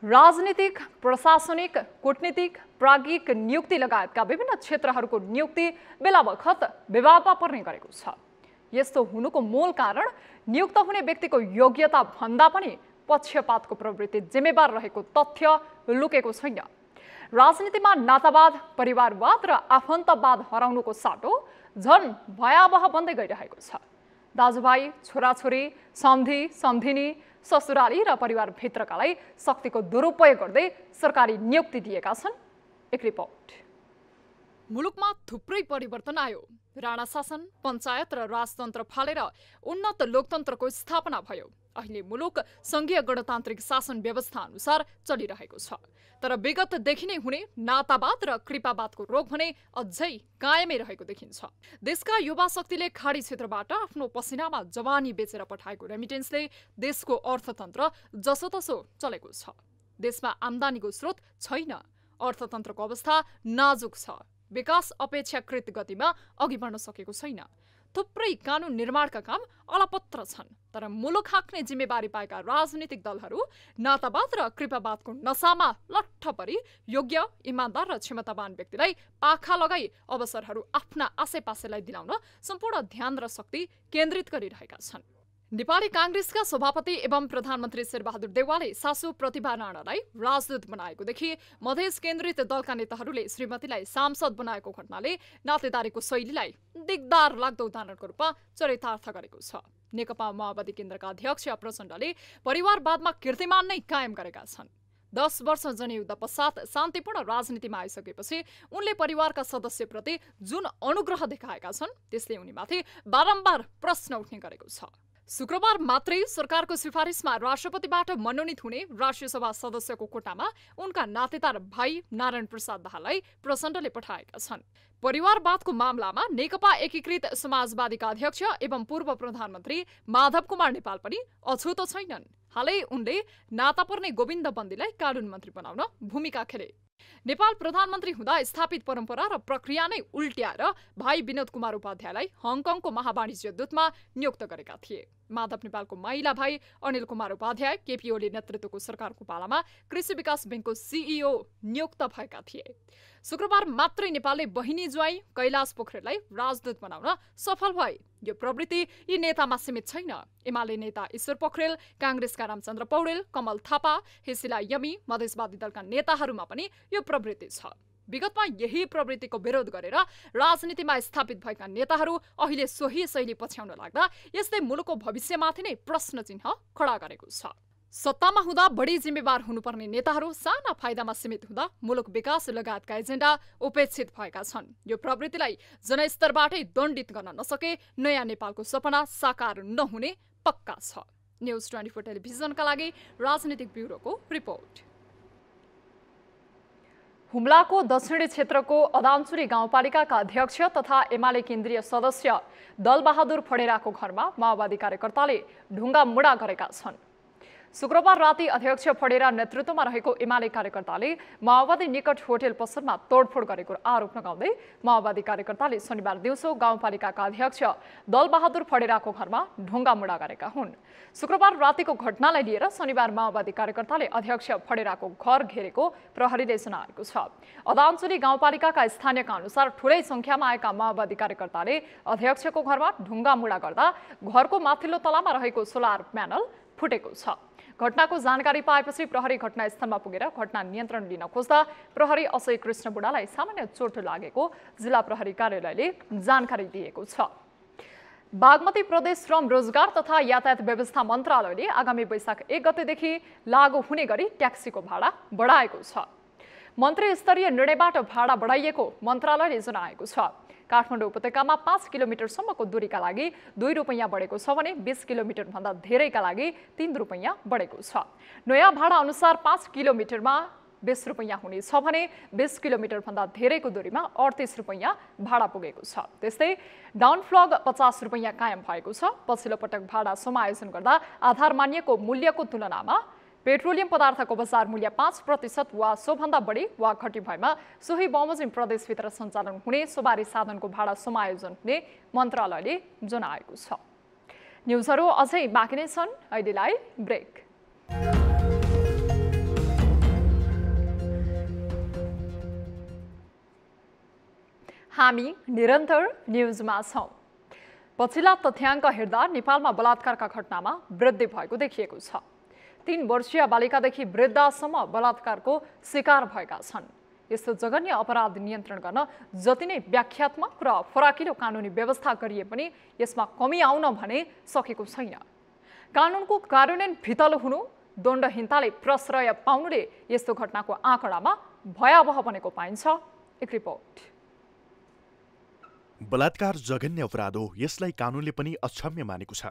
Speaker 1: राजनीतिक, प्रशासनिक, कूटनीतिक, प्राज्ञिक नियुक्ति लगायतका विभिन्न क्षेत्रहरूको नियुक्ति बेला बखत विवादमा पर्ने गरेको छ। यस्तो हुनुको मूल कारण नियुक्त हुने व्यक्तिको योग्यता भन्दा पनि पक्षपातको प्रवृत्ति जिम्मेवार रहेको तथ्य लुकेको छैन। राजनीतिमा नातावाद, परिवारवाद र आफन्तवाद हराउनुको साटो झन् भयावह बन्दै गइरहेको छ। दाजुभाइ, छोराछोरी, सम्धी, सम्धिनी, ससुराली र परिवारभित्रकालाई शक्तिको दुरुपयोग गर्दै सरकारी नियुक्ति दिएका छन्। एक रिपोर्ट। मुलुकमा थुप्रै परिवर्तन आयो। राणा शासन, पञ्चायत र राजतन्त्र फालेर उन्नत लोकतन्त्रको स्थापना भयो। अहिले मुलुक संघीय गणतान्त्रिक शासन व्यवस्था अनुसार चलिरहेको छ। तर विगतदेखि नै हुने नातावाद र कृपावादको रोग भने अझै कायमै रहेको देखिन्छ। देशका युवा शक्तिले खाडी क्षेत्रबाट आफ्नो पसिनामा जवानी बेचेर पठाएको रेमिटेन्सले देशको अर्थतन्त्र जसोतसो चलेको छ। देशमा आम्दानीको स्रोत छैन। अर्थतन्त्रको अवस्था नाजुक छ। विकास अपेक्षाकृत गतिमा अघि बढ्न सकेको छैन। थुप्रै कानुन निर्माणका काम अलपत्र छन्। तर मुलुक हाँक्ने जिम्मेवारी पाएका राजनीतिक दलहरू नातावाद र कृपावादको नसामा लट्ठ परी योग्य, इमानदार र क्षमतावान व्यक्तिलाई पाखा लगाई अवसरहरू आफ्ना आसेपासेलाई दिलाउन सम्पूर्ण ध्यान र शक्ति केन्द्रित गरिरहेका छन्। नेपाली कांग्रेसका सभापति एवं प्रधानमन्त्री शेरबहादुर देउवाले सासू प्रतिभा राणालाई राजदूत बनाएकोदेखि मधेस केन्द्रित दलका नेताहरूले श्रीमतीलाई सांसद बनाएको घटनाले नातेदारीको शैलीलाई दिगदार लाग्दो उदाहरणको रूपमा चरितार्थ गरेको छ। नेकपा माओवादी केन्द्रका अध्यक्ष प्रचण्डले परिवारवादमा कीर्तिमान नै कायम गरेका छन्। 10 वर्ष जनयुद्ध पश्चात शान्तिपूर्ण राजनीतिमा आइसकेपछि उनले परिवारका सदस्यप्रति जुन अनुग्रह देखाएका छन् त्यसले उनीमाथि बारम्बार प्रश्न उठ्ने गरेको छ। शुक्रबार मात्रै सरकारको सिफारिसमा राष्ट्रपतिबाट मनोनित हुने राष्ट्रिय सभा सदस्यको कोटामा उनका नातेदार भाइ नारायण प्रसाद दाहाललाई प्रचण्डले पठाएका छन्। परिवारवादको मामलामा नेकपा एकीकृत समाजवादीका अध्यक्ष एवं पूर्व प्रधानमन्त्री माधव कुमार नेपाल पनि अछुतो छैनन्। हालै उनले नाता पर्ने गोविन्द बन्दीलाई कानून मन्त्री बनाउन भूमिका खेले। नेपाल प्रधानमन्त्री हुँदा स्थापित परम्परा र प्रक्रिया नै उल्ट्याएर भाइ विनोद कुमार उपाध्यायलाई हङकङको महावाणिज्य दूतमा नियुक्त गरेका थिए। माधव नेपालको माइला भाइ अनिल कुमार उपाध्याय केपी ओली नेतृत्वको सरकारको पालामा कृषि विकास बैंकको सीईओ नियुक्त भएका थिए। शुक्रबार मात्रै नेपालले बहिनी ज्वाइँ कैलाश पोखरेललाई राजदूत बनाउन सफल भए। यो प्रवृत्ति यी नेतामा सीमित छैन। एमाले नेता ईश्वर पोखरेल, कांग्रेसका रामचन्द्र पौडेल, कमल थापा, हेसिला यमी, मधेसवादी दलका नेताहरूमा पनि यो प्रवृत्ति छ। विगतमा यही प्रवृत्तिको विरोध गरेर राजनीतिमा स्थापित भएका नेताहरू अहिले सोही शैली पछ्याउन लाग्दा यसले मुलुकको भविष्यमाथि नै प्रश्न चिन्ह खडा गरेको छ। सत्तामा हुँदा बढी जिम्मेवार हुनुपर्ने नेताहरू साना फाइदामा सीमित हुँदा मुलुक विकास लगायतका एजेन्डा उपेक्षित भएका छन्। यो प्रवृत्तिलाई जनस्तरबाटै दण्डित गर्न नसके नयाँ नेपालको सपना साकार नहुने पक्का छ। न्युज 24 टेलिभिजनका लागि राजनीतिक ब्युरोको रिपोर्ट। हुम्लाको दक्षिणी क्षेत्रको अदामचुरी गाउँपालिकाका अध्यक्ष तथा एमाले केन्द्रीय सदस्य दलबहादुर फडेराको घरमा माओवादी कार्यकर्ताले ढुङ्गा मुडा गरेका छन्। शुक्रबार राति अध्यक्ष फडेरा नेतृत्वमा रहेको एमाले कार्यकर्ताले माओवादी निकट होटल पसलमा तोडफोड गरेको आरोप लगाउँदै माओवादी कार्यकर्ताले शनिबार दिउँसो गाउँपालिकाका अध्यक्ष दलबहादुर फडेराको घरमा ढुङ्गा मुडा गरेका हुन्। शुक्रबार रातिको घटनालाई लिएर शनिबार माओवादी कार्यकर्ताले अध्यक्ष फडेराको घर घेरेको प्रहरीले जनाएको छ। अदामचुरी गाउँपालिकाका स्थानीयका अनुसार ठूलै संख्यामा आएका माओवादी कार्यकर्ताले अध्यक्षको घरमा ढुङ्गा मुडा गर्दा घरको माथिल्लो तलामा रहेको सोलर प्यानल फुटेको छ। घटनाको जानकारी पाएपछि प्रहरी घटनास्थलमा पुगेर घटना नियन्त्रण लिन खोज्दा प्रहरी असय कृष्ण बुढालाई सामान्य चोट लागेको जिल्ला प्रहरी कार्यालयले जानकारी दिएको छ। बागमती प्रदेश श्रम रोजगार तथा यातायात व्यवस्था मन्त्रालयले आगामी वैशाख 1 गतेदेखि लागू हुने गरी ट्याक्सीको भाडा बढाएको छ। मन्त्री स्तरीय निर्णयबाट भाडा बढाइएको मन्त्रालयले जनाएको छ। काठमाडौँ उपत्यकामा 5 किलोमिटरसम्मको दूरीका लागि 2 रुपैयाँ बढेको छ भने 20 किलोमिटर भन्दा धेरैका लागि 3 रुपैयाँ बढेको छ। नयाँ भाडा अनुसार 5 किलोमिटरमा 20 रुपैयाँ हुनेछ भने 20 किलोमिटर भन्दा धेरैको दूरीमा 38 रुपैयाँ भाडा पुगेको छ। त्यस्तै डाउनफ्लग 50 रुपैयाँ कायम भएको छ। पछिल्लो पटक भाडा समायोजन गर्दा आधार मानिएको मूल्यको तुलनामा पेट्रोलियम पदार्थको बजार मूल्य 5% वा सोभन्दा बढी वा घटी भएमा सोही बमोजिम प्रदेशभित्र सञ्चालन हुने सवारी साधनको भाडा समायोजन हुने मन्त्रालयले जनाएको छ। न्युजहरू अझै बाँकी नै छन्। अहिलेलाई ब्रेक। हामी निरन्तर न्युजमा छौं। पछिल्ला तथ्याङ्क हेर्दा नेपालमा बलात्कारका घटनामा वृद्धि भएको देखिएको छ। 3 वर्षीय बालिकादेखि वृद्धसम्म बलात्कारको शिकार भएका छन्। यस्तो जघन्य अपराध नियन्त्रण गर्न जति नै व्याख्यात्मक र फराकिलो कानुनी व्यवस्था गरिए पनि यसमा कमी आउन भने सकेको छैन। कानुनको कार्यान्वयन फितलो हुनु, दण्डहीनताले प्रश्रय पाउनुले यस्तो घटनाको आँकडामा भयावह बनेको पाइन्छ। एक रिपोर्ट।
Speaker 14: बलात्कार जघन्य अपराध हो, यसलाई कानुनले पनि अक्षम्य मानेको छ।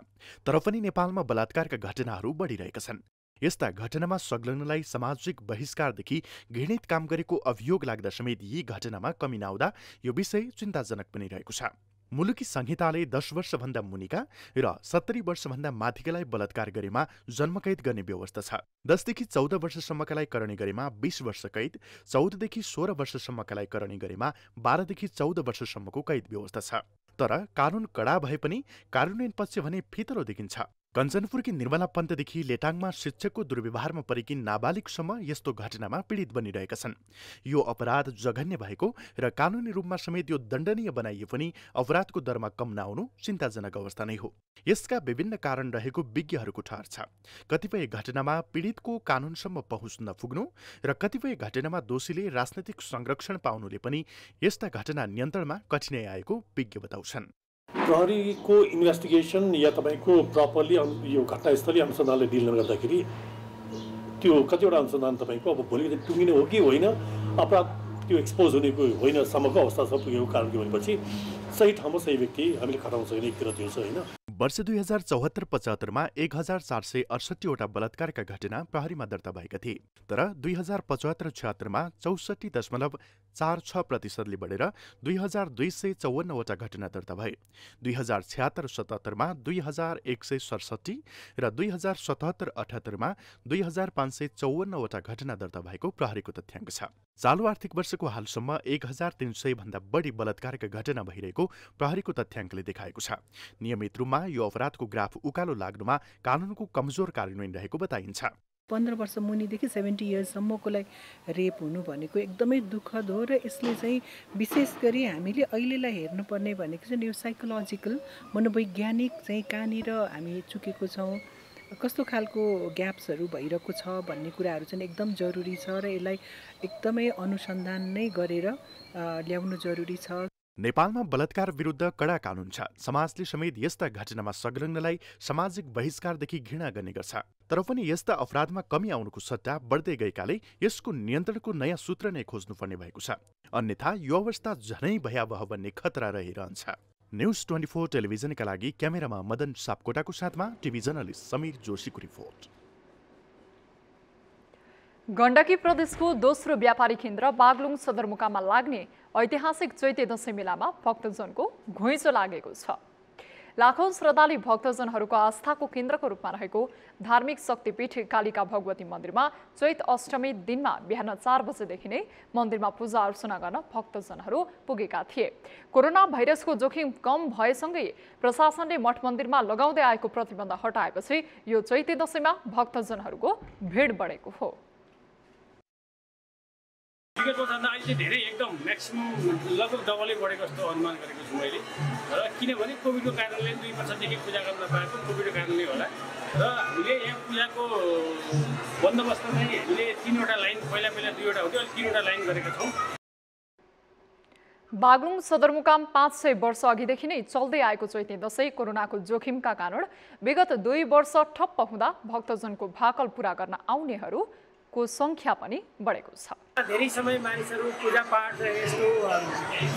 Speaker 14: तर पनि नेपालमा बलात्कारका घटनाहरू बढिरहेका छन्। यस्ता घटनामा संलग्नलाई सामाजिक बहिष्कारदेखि घृणित काम गरेको अभियोग लाग्दा समेत यी घटनामा कमी नआउँदा यो विषय चिन्ताजनक बनिरहेको छ। मुलुकी संहिताले 10 वर्षभन्दा मुनिका र 70 वर्षभन्दा माथिकालाई बलात्कार गरेमा जन्मकैद गर्ने व्यवस्था छ। 10 देखि 14 वर्षसम्मकालाई करणी गरेमा 20 वर्ष कैद, 14 देखि 16 वर्षसम्मकालाई करणी गरेमा 12 देखि 14 वर्षसम्मको कैद व्यवस्था छ। तर कानुन कडा भए पनि कार्यान्वयन पक्ष भने फितलो देखिन्छ। कञ्चनपुरकी निर्मला पन्तदेखि लेटाङमा शिक्षकको दुर्व्यवहारमा परेकी नाबालिगसम्म यस्तो घटनामा पीडित बनिरहेका छन्। यो अपराध जघन्य भएको र कानुनी रूपमा समेत यो दण्डनीय बनाइए पनि अपराधको दरमा कम नआउनु चिन्ताजनक अवस्था नै हो। यसका विभिन्न कारण रहेको विज्ञहरूको ठहर छ। कतिपय घटनामा पीडितको कानुनसम्म पहुँच नपुग्नु र कतिपय घटनामा दोषीले राजनैतिक संरक्षण पाउनुले पनि यस्ता घटना नियन्त्रणमा कठिनाइ आएको विज्ञ बताउँछन्।
Speaker 15: प्रहरीको इन्भेस्टिगेसन या तपाईँको प्रपरली यो घटनास्थलीय अनुसन्धानले डिल नगर्दाखेरि त्यो कतिवटा अनुसन्धान तपाईँको अब भोलि टुङ्गिने हो कि होइन, अपराध त्यो एक्सपोज हुनेको होइन सम्मको अवस्थासम्म पुगेको कारण के भनेपछि सही ठाउँमा सही व्यक्ति हामीले खटाउन सक्ने एकतिर त्यो छ होइन।
Speaker 14: वर्ष 2074-75 मा 1468 वटा बलात्कारका घटना प्रहरीमा दर्ता भएका थिए। तर 2075-76 मा 64.46% बढेर 2254 वटा घटना दर्ता भए। 2076-77 मा 2167 र 2077-78 मा 2554 वटा घटना दर्ता भएको प्रहरीको तथ्याङ्क छ। चालु आर्थिक वर्षको हालसम्म 1300 भन्दा बढी बलात्कारका घटना भइरहेको प्रहरीको तथ्याङ्कले देखाएको छ। नियमित रूपमा यो अपराधको ग्राफ उकालो लाग्नुमा कानुनको कमजोर कार्यान्वयन रहेको बताइन्छ।
Speaker 16: 15 वर्ष मुनिदेखि 70 इयर्ससम्मकोलाई रेप हुनु भनेको एकदमै दुःखद हो र यसले चाहिँ विशेष गरी हामीले अहिलेलाई हेर्नुपर्ने भनेको चाहिँ यो साइकोलोजिकल मनोवैज्ञानिक चाहिँ कहाँनिर हामी चुकेको छौँ, कस्तो खालको ग्याप्सहरू भइरहेको छ भन्ने कुराहरू चाहिँ एकदम जरुरी छ र यसलाई एकदमै अनुसन्धान नै गरेर ल्याउनु जरुरी छ।
Speaker 14: नेपालमा बलात्कार विरुद्ध कडा कानुन छ। समाजले समेत यस्ता घटनामा संलग्नलाई सामाजिक बहिष्कारदेखि घृणा गर्ने गर्छ। तर पनि यस्ता अपराधमा कमी आउनुको सट्टा बढ्दै गएकाले यसको नियन्त्रणको नयाँ सूत्र नै खोज्नुपर्ने भएको छ। अन्यथा यो अवस्था झनै भयावह बन्ने खतरा रहिरहन्छ। न्यूज 24 टेलिभिजनका लागि क्यामेरामा मदन सापकोटाको साथमा टिभी जर्नलिस्ट समीर जोशीको रिपोर्ट।
Speaker 1: गण्डकी प्रदेशको दोस्रो व्यापारी केन्द्र बागलुङ सदरमुकाममा लाग्ने ऐतिहासिक चैते दशैं मेलामा भक्तजनको घुइँचो लागेको छ। लाखौं श्रद्धालु भक्तजनहरूको आस्थाको केन्द्रको रूपमा रहेको धार्मिक शक्तिपीठ कालिका भगवती मन्दिरमा चैत अष्टमी दिनमा बिहान 4 बजेदेखि नै मन्दिरमा पूजा अर्चना गर्न भक्तजनहरू पुगेका थिए। कोरोना भाइरसको जोखिम कम भएसँगै प्रशासनले मठ मन्दिरमा लगाउँदै आएको प्रतिबन्ध हटाएपछि यो चैते दशैंमा भक्तजनहरूको भिड बढेको हो।
Speaker 17: विगतको भन्दा अहिले धेरै एकदम म्याक्सिमम लगभग डबलै बढेको जस्तो अनुमान गरेको छु मैले। र किनभने कोभिडको कारणले 2 वर्षदेखि पूजा गर्न नपाएको कोभिडको कारणले होला र हामीले यहाँ पूजाको बन्दोबस्त चाहिँ हामीले 3वटा लाइन पहिला 2वटा हुन्थ्यो अहिले 3वटा लाइन गरेका छौँ।
Speaker 1: बागलुङ सदरमुकाम 500 वर्ष अघिदेखि नै चल्दै आएको चैते दशैं कोरोनाको जोखिमका कारण विगत 2 वर्ष ठप्प हुँदा भक्तजनको भाकल पूरा गर्न आउनेहरूको संख्या पनि बढेको छ।
Speaker 17: धेरै समय मानिसहरू पूजापाठ र यस्तो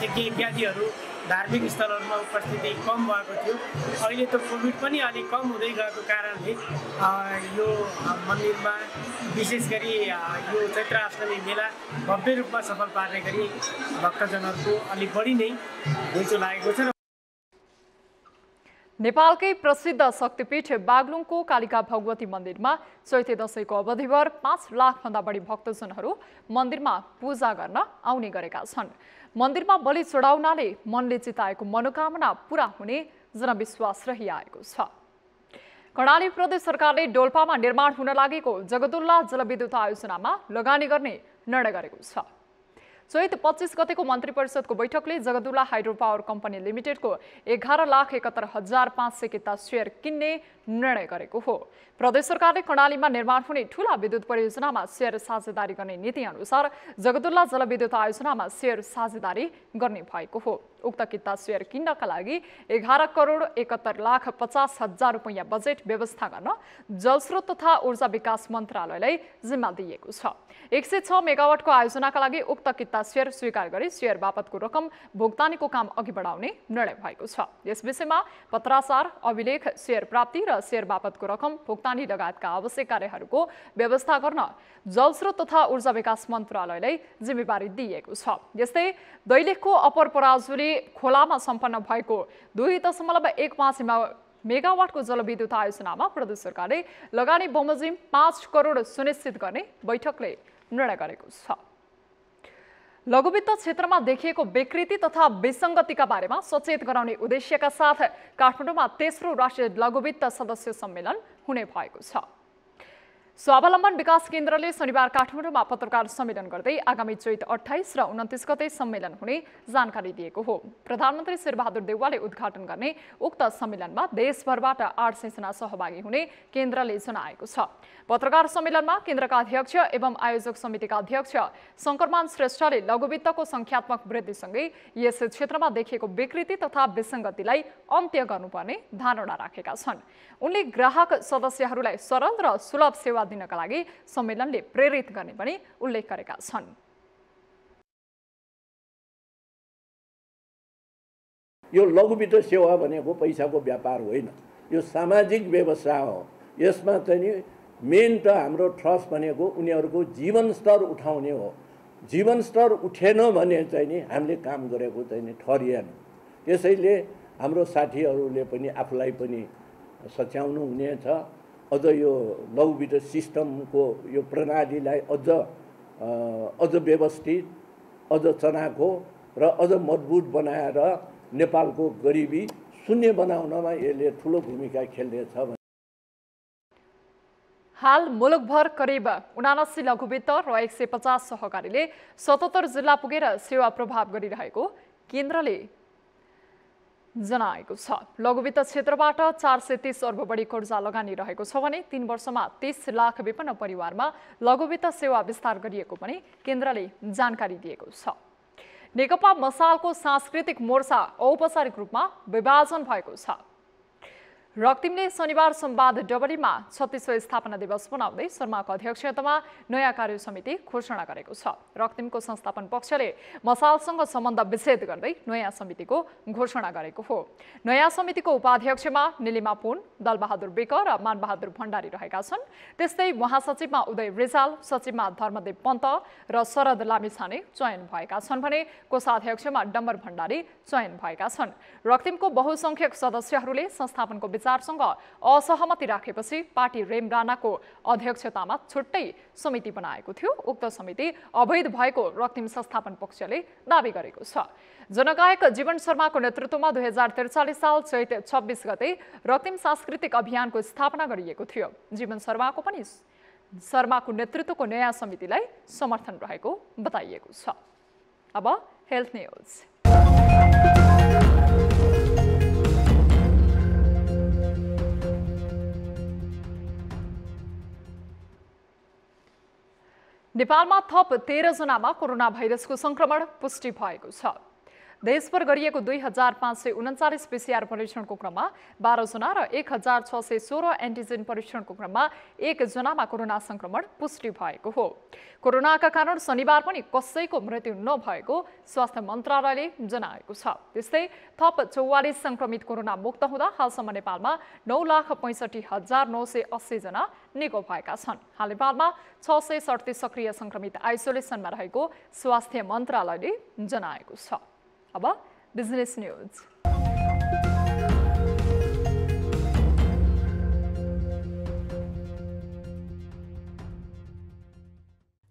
Speaker 17: इत्यादिहरू धार्मिक स्थलहरूमा उपस्थिति कम भएको थियो। अहिले त कोभिड पनि अलिक कम हुँदै गएको कारणले यो मन्दिरमा विशेष गरी यो चैत्र अष्टमी मेला भव्य रूपमा सफल पार्ने गरी भक्तजनहरूको अलिक बढी नै घुइँचो लागेको छ।
Speaker 1: नेपालकै प्रसिद्ध शक्तिपीठ बागलुङको कालिका भगवती मन्दिरमा चैते दशैंको अवधिभर 5 लाखभन्दा बढी भक्तजनहरू मन्दिरमा पूजा गर्न आउने गरेका छन्। मन्दिरमा बलि चढाउनाले मनले चिताएको मनोकामना पूरा हुने जनविश्वास रहिआएको छ। कर्णाली प्रदेश सरकारले डोल्पामा निर्माण हुन लागेको जगदुल्ला जलविद्युत आयोजनामा लगानी गर्ने निर्णय गरेको छ। चैत 25 गतेको मन्त्री परिषदको बैठकले जगदुल्ला हाइड्रो पावर कम्पनी लिमिटेडको 11,71,500 किता सेयर किन्ने निर्णय गरेको हो। प्रदेश सरकारले कर्णालीमा निर्माण हुने ठूला विद्युत परियोजनामा सेयर साझेदारी गर्ने नीति अनुसार जगदुल्ला जलविद्युत आयोजनामा सेयर साझेदारी गर्ने भएको हो। उक्त किता सेयर किन्नका लागि 11,71,50,000 रुपैयाँ बजेट व्यवस्था गर्न जलस्रोत तथा ऊर्जा विकास मन्त्रालयलाई जिम्मा दिएको छ। 106 मेगावाटको आयोजनाका लागि उक्त किता सेयर स्वीकार गरी सेयर बापतको रकम भुक्तानीको काम अघि बढाउने निर्णय भएको छ। यस विषयमा पत्राचार, अभिलेख, सेयर प्राप्ति र सेयर बापतको रकम भुक्तानी लगायतका आवश्यक कार्यहरूको व्यवस्था गर्न जलस्रोत तथा ऊर्जा विकास मन्त्रालयलाई जिम्मेवारी दिएको छ। यस्तै दैलेखको अप्पर पराजुली खोलामा सम्पन्न भएको 2.15 मेगावाटको जलविद्युत आयोजनामा प्रदेश सरकारले लगानी बमोजिम 5 करोड सुनिश्चित गर्ने बैठकले निर्णय गरेको छ। लघुवित्त क्षेत्रमा देखिएको विकृति तथा विसङ्गतिका बारेमा सचेत गराउने उद्देश्यका साथ काठमाडौँमा तेस्रो राष्ट्रिय लघुवित्त सदस्य सम्मेलन हुने भएको छ। स्वावलम्बन विकास केन्द्रले शनिबार काठमाडौँमा पत्रकार सम्मेलन गर्दै आगामी चैत 28 र 29 गते सम्मेलन हुने जानकारी दिएको हो। प्रधानमन्त्री शेरबहादुर देउवाले उद्घाटन गर्ने उक्त सम्मेलनमा देशभरबाट 800 जना सहभागी हुने केन्द्रले जनाएको छ। पत्रकार सम्मेलनमा केन्द्रका अध्यक्ष एवं आयोजक समितिका अध्यक्ष शङ्करमान श्रेष्ठले लघुवित्तको संख्यात्मक वृद्धिसँगै यस क्षेत्रमा देखिएको विकृति तथा विसङ्गतिलाई अन्त्य गर्नुपर्ने धारणा राखेका छन्। उनले ग्राहक सदस्यहरूलाई सरल र सुलभ सेवा दिनका लागि सम्मेलनले प्रेरित गर्ने पनि उल्लेख गरेका छन्।
Speaker 18: यो लघुवित्त सेवा भनेको पैसाको व्यापार होइन, यो सामाजिक व्यवसाय हो। यसमा चाहिँ नि मेन त हाम्रो ट्रस्ट भनेको उनीहरूको जीवन स्तर उठाउने हो। जीवन स्तर उठेन भने चाहिँ नि हामीले काम गरेको चाहिँ नि ठहरिएन। त्यसैले हाम्रो साथीहरूले पनि आफूलाई पनि सच्याउनु हुनेछ। अझ यो लघुवित्त सिस्टमको यो प्रणालीलाई अझ व्यवस्थित, अझ चनाखो र अझ मजबुत बनाएर नेपालको गरिबी शून्य बनाउनमा यसले ठुलो भूमिका खेल्नेछ।
Speaker 1: हाल मुलुकभर करिब 79 लघुवित्त र 150 सहकारीले 77 जिल्ला पुगेर सेवा प्रभाव गरिरहेको केन्द्रले जनाएको छ। लघुवित्त क्षेत्रबाट 430 अर्ब बढी कर्जा लगानी रहेको छ भने 3 वर्षमा 30 लाख विपन्न परिवारमा लघुवित्त सेवा विस्तार गरिएको पनि केन्द्रले जानकारी दिएको छ। नेकपा मसालको सांस्कृतिक मोर्चा औपचारिक रूपमा विभाजन भएको छ। रक्तिमले शनिबार संवाद डबलीमा 36औं स्थापना दिवस मनाउँदै शर्माको अध्यक्षतामा नयाँ कार्य समिति घोषणा गरेको छ। रक्तिमको संस्थापन पक्षले मसालसँग सम्बन्ध विच्छेद गर्दै नयाँ समितिको घोषणा गरेको हो। नयाँ समितिको उपाध्यक्षमा निलिमा पुन, दलबहादुर विक र मानबहादुर भण्डारी रहेका छन्। त्यस्तै महासचिवमा उदय रिजाल, सचिवमा धर्मदेव पन्त र शरद लामिछाने चयन भएका छन् भने कोषाध्यक्षमा डम्बर भण्डारी चयन भएका छन्। रक्तिमको बहुसंख्यक सदस्यहरूले संस्थापनको विचारसँग असहमति राखेपछि पार्टी रेम राणाको अध्यक्षतामा छुट्टै समिति बनाएको थियो। उक्त समिति अवैध भएको रक्तिम संस्थापन पक्षले दावी गरेको छ। जनगायक जीवन शर्माको नेतृत्वमा 2043 साल चैत 26 गते रक्तिम सांस्कृतिक अभियानको स्थापना गरिएको थियो। जीवन शर्माको नेतृत्वको नयाँ समितिलाई समर्थन रहेको बताइएको छ। अब हेल्थ न्यूज। नेपालमा थप 13 जनामा कोरोना भाइरसको संक्रमण पुष्टि भएको छ। देशभर गरिएको 2539 पीसीआर परीक्षणको क्रममा 12 जना र 1616 एन्टिजेन परीक्षणको क्रममा 1 जनामा कोरोना संक्रमण पुष्टि भएको हो। कोरोनाका कारण शनिबार पनि कसैको मृत्यु नभएको स्वास्थ्य मन्त्रालयले जनाएको छ। त्यस्तै थप 44 संक्रमित कोरोना मुक्त हुँदा हालसम्म नेपालमा 9,65,980 जना निको भएका छन्। हाल नेपालमा 637 सक्रिय संक्रमित आइसोलेसनमा रहेको स्वास्थ्य मन्त्रालयले जनाएको छ। अब बिजनेस न्यूज।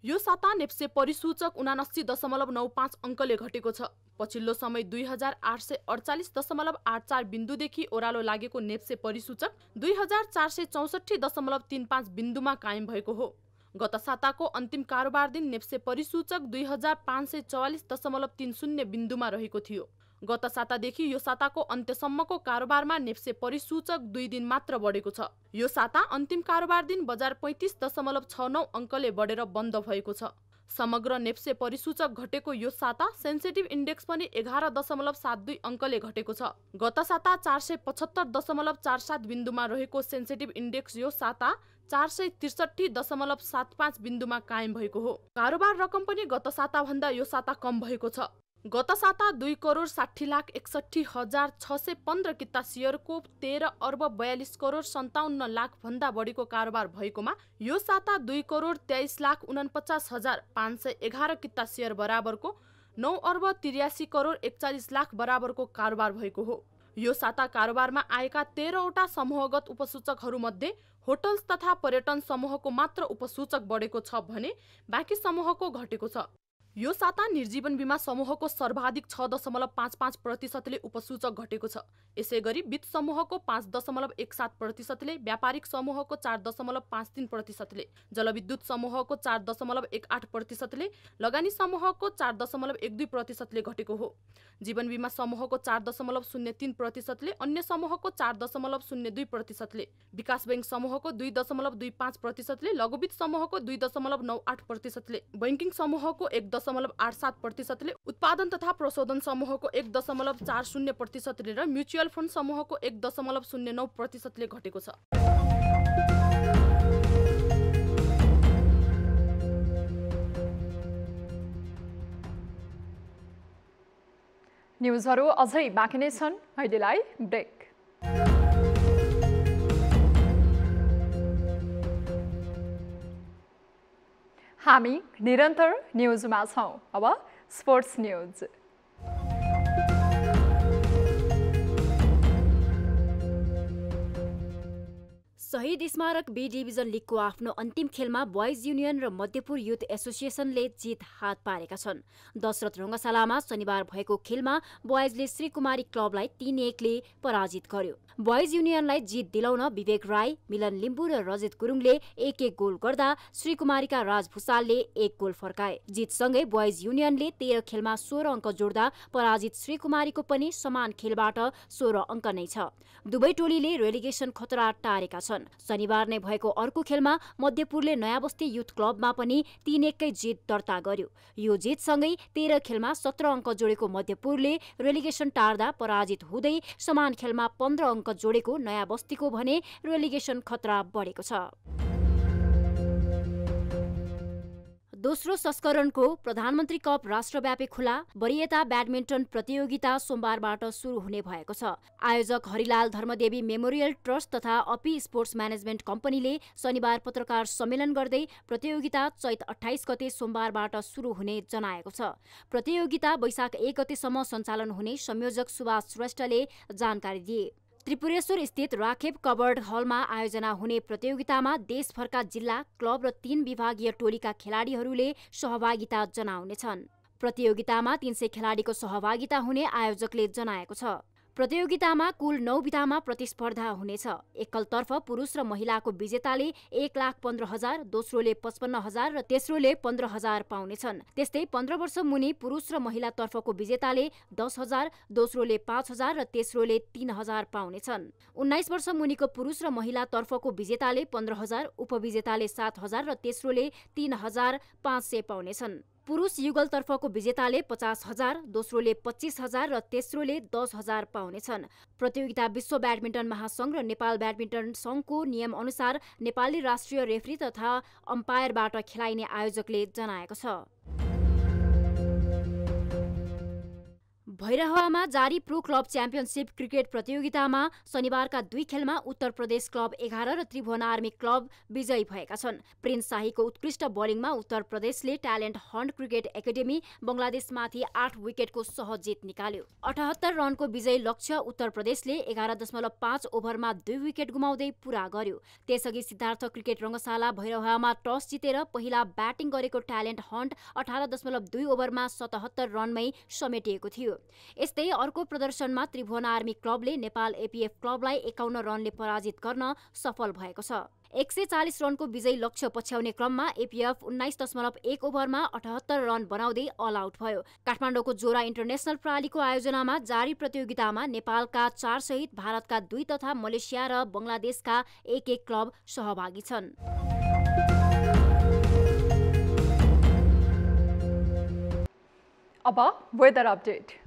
Speaker 3: यो साता नेप्से परिसूचक 79.95 अङ्कले घटेको छ। पछिल्लो समय 2848.84 बिन्दुदेखि ओह्रालो लागेको नेप्से परिसूचक 2464.35 बिन्दुमा कायम भएको हो। गत साताको अन्तिम कारोबार दिन नेप्से परिसूचक 2544.30 बिन्दुमा रहेको थियो। गत सातादेखि यो साताको अन्त्यसम्मको कारोबारमा नेप्से परिसूचक 2 दिन मात्र बढेको छ। यो साता अन्तिम कारोबार दिन बजार 35.69 अङ्कले बढेर बन्द भएको छ। समग्र नेप्से परिसूचक घटेको यो साता सेन्सिटिभ इन्डेक्स पनि 11.72 अङ्कले घटेको छ। गत साता 475.47 बिन्दुमा रहेको सेन्सिटिभ इन्डेक्स यो साता 463.75 बिन्दुमा कायम भएको हो। कारोबार रकम पनि गत साता भन्दा यो साता कम भएको छ। गत साता 2,60,61,615 किता सेयरको 13,42,57,00,000 भन्दा बढीको कारोबार भएकोमा यो साता 2,23,49,511 किता सेयर बराबरको 9,83,41,00,000 बराबरको कारोबार भएको हो। यो साता कारोबारमा आएका 13वटा समूहगत उपसूचकहरू मध्ये होटल्स तथा पर्यटन समूहको मात्र उपसूचक बढेको छ भने बाँकी समूहको घटेको छ। यो साता निर्जीवन बीमा समूहको सर्वाधिक 6.55%ले उपसूचक घटेको छ। यसैगरी वित्त समूहको 5.17%ले, व्यापारिक समूहको 4.53%ले, जलविद्युत समूहको 4.18%ले, लगानी समूहको 4.12%ले घटेको हो। जीवन बीमा समूहको 4.03%ले, अन्य समूहको 4.02%ले, विकास बैंक समूहको 2.25%ले, लघुवित्त समूहको 2.98%ले, बैंकिङ समूहको 1.87%ले, उत्पादन तथा प्रशोधन समूहको 1.40%ले र म्युचुअल फन्ड समूहको 1.09%ले घटेको छ।
Speaker 1: न्युजहरू अझै बाँकी नै छन्, अहिलेलाई ब्रेक। हामी निरन्तर न्युजमा छौँ। अब स्पोर्ट्स न्युज।
Speaker 19: शहीद स्मारक बी डिभिजन लिगको आफ्नो अन्तिम खेलमा बोइज युनियन र मध्यपुर युथ एसोसिएसनले जित हात पारेका छन्। दशरथ रङ्गशालामा शनिबार भएको खेलमा बोइजले श्रीकुमारी क्लबलाई 3-1ले पराजित गर्यो। बोइज युनियनलाई जित दिलाउन विवेक राई, मिलन लिम्बू र रजित गुरुङले 1-1 गोल गर्दा श्रीकुमारीका राज भुसालले 1 गोल फर्काए। जितसँगै बोइज युनियनले 13 खेलमा 16 अङ्क जोड्दा पराजित श्रीकुमारीको पनि समान खेलबाट 16 अङ्क नै छ। दुवै टोलीले रेलिगेसन खतरा टारेका छन्। शनिबार नै भएको अर्को खेलमा मध्यपुरले नयाँ बस्ती युथ क्लबमा पनि 3-1 जित दर्ता गर्यो। यो जितसँगै 13 खेलमा 17 अङ्क जोडेको मध्यपुरले रेलिगेसन टार्दा पराजित हुँदै समान खेलमा 15 अङ्क जोडेको नयाँ बस्तीको भने रेलिगेसन खतरा बढेको छ। दोस्रो संस्करणको प्रधानमन्त्री कप राष्ट्रव्यापी खुला वरियता ब्याडमिन्टन प्रतियोगिता सोमबारबाट सुरु हुने भएको छ। आयोजक हरिलाल धर्मदेवी मेमोरियल ट्रस्ट तथा अपी स्पोर्ट्स म्यानेजमेन्ट कम्पनीले शनिबार पत्रकार सम्मेलन गर्दै प्रतियोगिता चैत 28 गते सोमबारबाट सुरु हुने जनाएको छ। प्रतियोगिता वैशाख 1 गतेसम्म सञ्चालन हुने संयोजक सुभाष श्रेष्ठले जानकारी दिए। त्रिपुरेश्वर स्थित राखेप कवर्ड हलमा आयोजना हुने प्रतियोगितामा देशभरका जिल्ला, क्लब र 3 विभागीय टोलीका खेलाडीहरूले सहभागिता जनाउनेछन्। प्रतियोगितामा 300 खेलाडीको सहभागिता हुने आयोजकले जनाएको छ। प्रतियोगितामा कुल 9 विधामा प्रतिस्पर्धा हुनेछ। एकलतर्फ पुरुष र महिलाको विजेताले 1,15,000, दोस्रोले 55,000 र तेस्रोले 15,000 पाउनेछन्। त्यस्तै 15 वर्ष मुनि पुरुष र महिलातर्फको विजेताले 10,000, दोस्रोले 5,000 र तेस्रोले 3,000 पाउनेछन्। 19 वर्ष मुनिको पुरुष र महिलातर्फको विजेताले 15,000, उपविजेताले 7,000 र तेस्रोले 3,500 पाउनेछन्। पुरुष युगलतर्फको विजेताले 50,000, दोस्रोले 25,000 र तेस्रोले 10,000 पाउनेछन्। प्रतियोगिता विश्व ब्याडमिन्टन महासंघ र नेपाल ब्याडमिन्टन संघको नियम अनुसार नेपाली राष्ट्रिय रेफ्री तथा अम्पायरबाट खेलाइने आयोजकले जनाएको छ। भैरहवामा जारी प्रो क्लब च्याम्पियनसिप क्रिकेट प्रतियोगितामा शनिबारका 2 खेलमा उत्तर प्रदेश क्लब 11 र त्रिभुवन आर्मी क्लब विजयी भएका छन्। प्रिन्स शाहीको उत्कृष्ट बोलिङमा उत्तर प्रदेशले ट्यालेन्ट हन्ट क्रिकेट एकाडेमी बङ्गलादेशमाथि 8 विकेटको सहज जित निकाल्यो। 78 रनको विजयी लक्ष्य उत्तर प्रदेशले 11.5 ओभरमा 2 विकेट गुमाउँदै पूरा गर्यो। त्यसअघि सिद्धार्थ क्रिकेट रङ्गशाला भैरहवामा टस जितेर पहिला ब्याटिङ गरेको ट्यालेन्ट हन्ट 18.2 ओभरमा 77 रनमै समेटिएको थियो। यस्तै अर्को प्रदर्शनमा त्रिभुवन आर्मी क्लबले नेपाल एपीएफ क्लबलाई 51 रनले पराजित गर्न सफल भएको छ। 140 रनको विजयी लक्ष्य पछ्याउने क्रममा एपीएफ 19.1 ओभरमा 78 रन बनाउँदै अल आउट भयो। काठमाडौँको जोरा इन्टरनेसनल प्रणालीको आयोजनामा जारी प्रतियोगितामा नेपालका 4 सहित भारतका 2 तथा मलेसिया र बंगलादेशका 1-1 क्लब सहभागी छन्।
Speaker 1: अब वेदर अपडेट।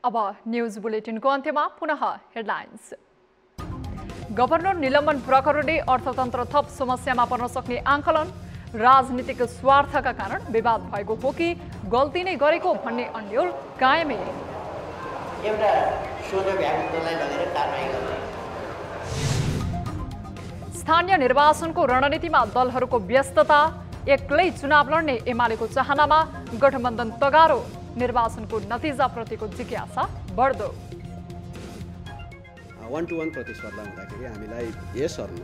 Speaker 1: अब न्यूज बुलेटिनको अन्त्यमा पुनः हेडलाइन्स। गभर्नर निलम्बन प्रकरणले अर्थतन्त्र थप समस्यामा पर्न सक्ने आंकलन, राजनीतिक स्वार्थका कारण विवाद भएको हो कि गल्ती नै गरेको भन्ने अन्यल कायमै।
Speaker 5: एउटा सोझो भ्याकुमलाई लगेर कारबाही गर्ने।
Speaker 1: स्थानीय निर्वाचनको रणनीतिमा दलहरूको व्यस्तता, एक्लै चुनाव लड्ने एमालेको चाहनामा गठबन्धन तगारो, निर्वाचनको नतिजाप्रतिको जिज्ञासा बढ्दो।
Speaker 2: 1-to-1 प्रतिस्पर्धा हुँदाखेरि हामीलाई यस अर नो।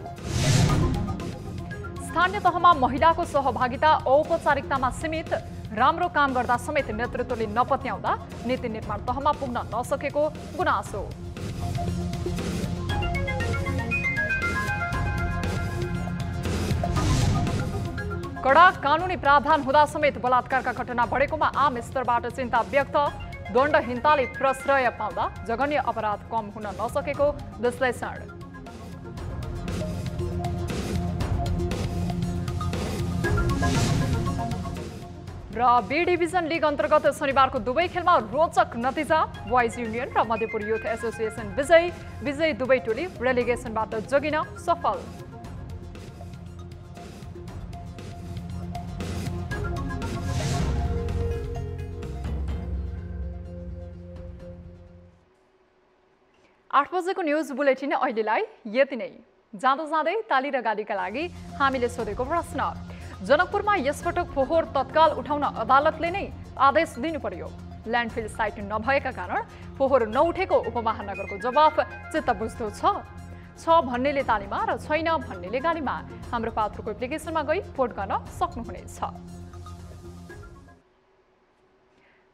Speaker 1: स्थानीय तहमा महिलाको सहभागिता औपचारिकतामा सीमित, राम्रो काम गर्दा समेत नेतृत्वले नपत्याउँदा नीति निर्माण तहमा पुग्न नसकेको गुनासो। कडा कानुनी प्रावधान हुँदा समेत बलात्कारका घटना बढेकोमा आम स्तरबाट चिन्ता व्यक्त, दण्डहीनताले प्रश्रय पाउँदा जघन्य अपराध कम हुन नसकेको विश्लेषण। र बी डिभिजन लिग अन्तर्गत शनिबारको दुवै खेलमा रोचक नतिजा, बोइज युनियन र मध्यपुर युथ एसोसिएसन विजयी दुवै टोली रेलिगेसनबाट जोगिन सफल। आठ बजेको न्यूज बुलेटिन अहिलेलाई यति नै। जाँदा जाँदै ताली र गालीका लागि हामीले सोधेको प्रश्न, जनकपुरमा यसपटक फोहोर तत्काल उठाउन अदालतले नै आदेश दिनु पर्यो। ल्यान्डफिल साइट नभएका कारण फोहोर नउठेको उपमहानगरको जवाफ चित्त बुझ्दो छ भन्नेले तालीमा र छैन भन्नेले गालीमा। हाम्रो पात्रको एप्लिकेसनमा गई भोट गर्न सक्नुहुनेछ।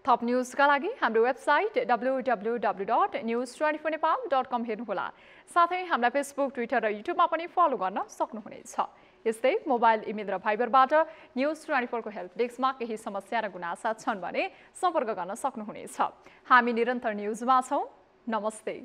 Speaker 1: थप न्यूजका लागि हाम्रो वेबसाइट www.news24nepal.com हेर्नुहोला। साथै हामीलाई फेसबुक, ट्विटर र युट्युबमा पनि फलो गर्न सक्नुहुनेछ। यस्तै मोबाइल, इमेल र भाइबरबाट न्यूज24 को हेल्प डेस्कमा केही समस्या र गुनासा छन् भने सम्पर्क गर्न सक्नुहुनेछ। हामी निरन्तर न्यूजमा छौं। नमस्ते।